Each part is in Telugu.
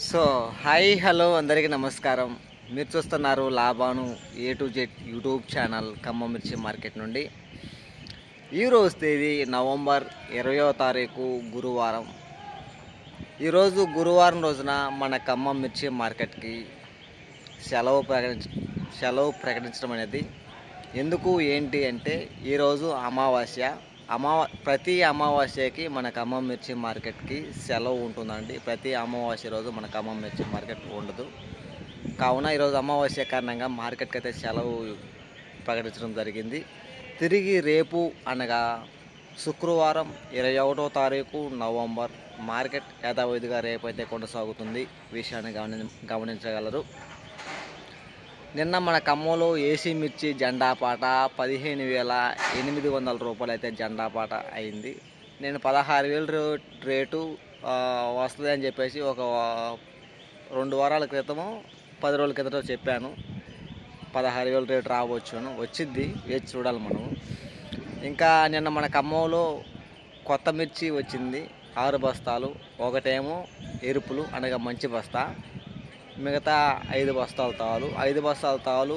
సో హాయ్ హలో అందరికీ నమస్కారం. మీరు చూస్తున్నారు లాభాను A to Z YouTube channel Khammam మిర్చి మార్కెట్ నుండి. ఈరోజు తేదీ నవంబర్ 20వ తారీఖు గురువారం. ఈరోజు గురువారం రోజున మన ఖమ్మం మిర్చి మార్కెట్కి సెలవు ప్రకటించడం అనేది ఎందుకు ఏంటి అంటే ఈరోజు అమావాస్య. ప్రతి అమావాస్యకి మన ఖమ్మం మిర్చి మార్కెట్కి సెలవు ఉంటుందండి. ప్రతి అమావాస్య రోజు మన ఖమ్మం మిర్చి మార్కెట్ ఉండదు. కావున ఈరోజు అమావాస్య కారణంగా మార్కెట్కి అయితే సెలవు ప్రకటించడం జరిగింది. తిరిగి రేపు అనగా శుక్రవారం 21వ తారీఖు నవంబర్ మార్కెట్ యథావిధిగా రేపైతే కొనసాగుతుంది. విషయాన్ని గమనించగలరు. నిన్న మన ఖమ్మంలో ఏసీ మిర్చి జెండా పాట 15,800 రూపాయలు అయితే జెండా పాట అయింది. నేను 16,000 రేటు వస్తుంది అని చెప్పేసి ఒక 2 వారాల క్రితము 10 రోజుల క్రితం చెప్పాను. 16,000 రేటు రావచ్చును, వచ్చింది, వేచి చూడాలి మనం. ఇంకా నిన్న మన ఖమ్మంలో కొత్త మిర్చి వచ్చింది 6 బస్తాలు. ఒకటేమో ఎరుపులు అనగా మంచి బస్తా, మిగతా 5 బస్తాల తాలు. 5 బస్తాల తాలు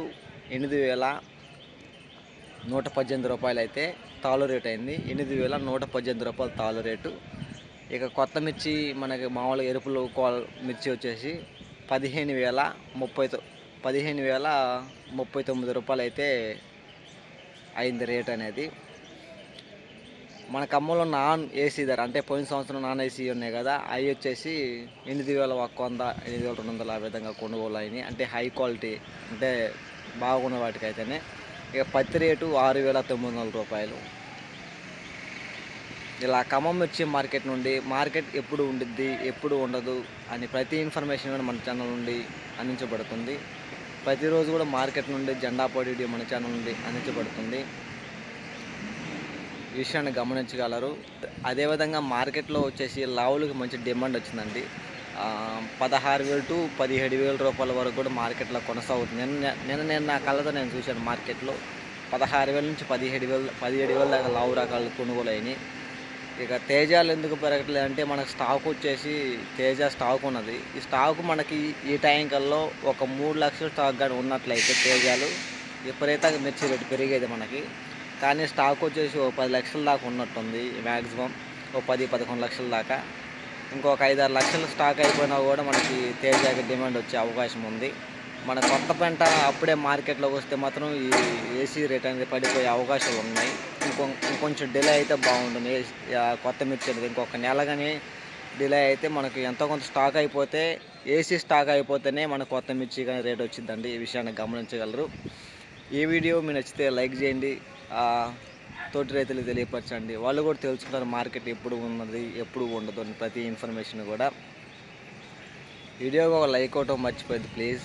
8,118 రూపాయలు అయితే తాలు రేటు అయింది. 8,118 రూపాయలు తాలు రేటు. ఇక కొత్త మిర్చి మనకి మామూలుగా ఎరుపులు మిర్చి వచ్చేసి 15,039 రూపాయలు అయితే అయింది రేట్ అనేది. మన ఖమ్మంలో నాన్ ఏసీ ధర అంటే పోయిన సంవత్సరం నాన్ ఏసీ ఉన్నాయి కదా, అవి వచ్చేసి 8,100, 8,200 ఆ విధంగా కొనుగోలు అయినాయి. అంటే హై క్వాలిటీ అంటే బాగున్న వాటికి అయితేనే. ఇక పత్తి రేటు 6,900 రూపాయలు. ఇలా ఖమ్మం మిర్చి మార్కెట్ నుండి మార్కెట్ ఎప్పుడు ఉండిద్ది ఎప్పుడు ఉండదు అని ప్రతి ఇన్ఫర్మేషన్ కూడా మన ఛానల్ నుండి అందించబడుతుంది. ప్రతిరోజు కూడా మార్కెట్ నుండి జెండా పొడి మన ఛానల్ నుండి అందించబడుతుంది. విషయాన్ని గమనించగలరు. అదేవిధంగా మార్కెట్లో వచ్చేసి లావులకి మంచి డిమాండ్ వచ్చిందండి. 16,000 to 17,000 రూపాయల వరకు కూడా మార్కెట్లో కొనసాగుతుంది. నేను నా కళ్ళతో నేను చూశాను. మార్కెట్లో 16,000 నుంచి 17,000 దాకా లావు రకాలు కొనుగోలు అయినాయి. ఇక తేజాలు ఎందుకు పెరగట్లేదు అంటే మనకు స్టాక్ వచ్చేసి తేజ స్టాక్ ఉన్నది. ఈ స్టాక్ మనకి ఈ టైం కల్లో ఒక 3 లక్షల స్టాక్ కానీ ఉన్నట్లయితే తేజాలు విపరీతంగా మిర్చి రేటు పెరిగేది మనకి. కానీ స్టాక్ వచ్చేసి ఓ 10 లక్షల దాకా ఉన్నట్టుంది. మ్యాక్సిమం ఓ 10-11 లక్షల దాకా. ఇంకొక 5-6 లక్షల స్టాక్ అయిపోయినా కూడా మనకి తేజాకి డిమాండ్ వచ్చే అవకాశం ఉంది. మన కొత్త పంట అప్పుడే మార్కెట్లోకి వస్తే మాత్రం ఈ ఏసీ రేట్ అనేది పడిపోయే అవకాశాలు ఉన్నాయి. ఇంకొంచెం డిలే అయితే బాగుంటుంది. కొత్త మిర్చి అనేది ఇంకొక నెల కానీ డిలే అయితే మనకి ఎంతో కొంత స్టాక్ అయిపోతే, ఏసీ స్టాక్ అయిపోతేనే మన కొత్త మిర్చి కానీ రేట్ వచ్చిందండి. ఈ విషయాన్ని గమనించగలరు. ఈ వీడియో మీకు నచ్చితే లైక్ చేయండి, తోటి రైతులు తెలియపరచండి. వాళ్ళు కూడా తెలుసుకుంటారు మార్కెట్ ఎప్పుడు ఉన్నది ఎప్పుడు ఉండదు అని ప్రతి ఇన్ఫర్మేషన్ కూడా. వీడియోకి ఒక లైక్ అవటం మర్చిపోయింది ప్లీజ్.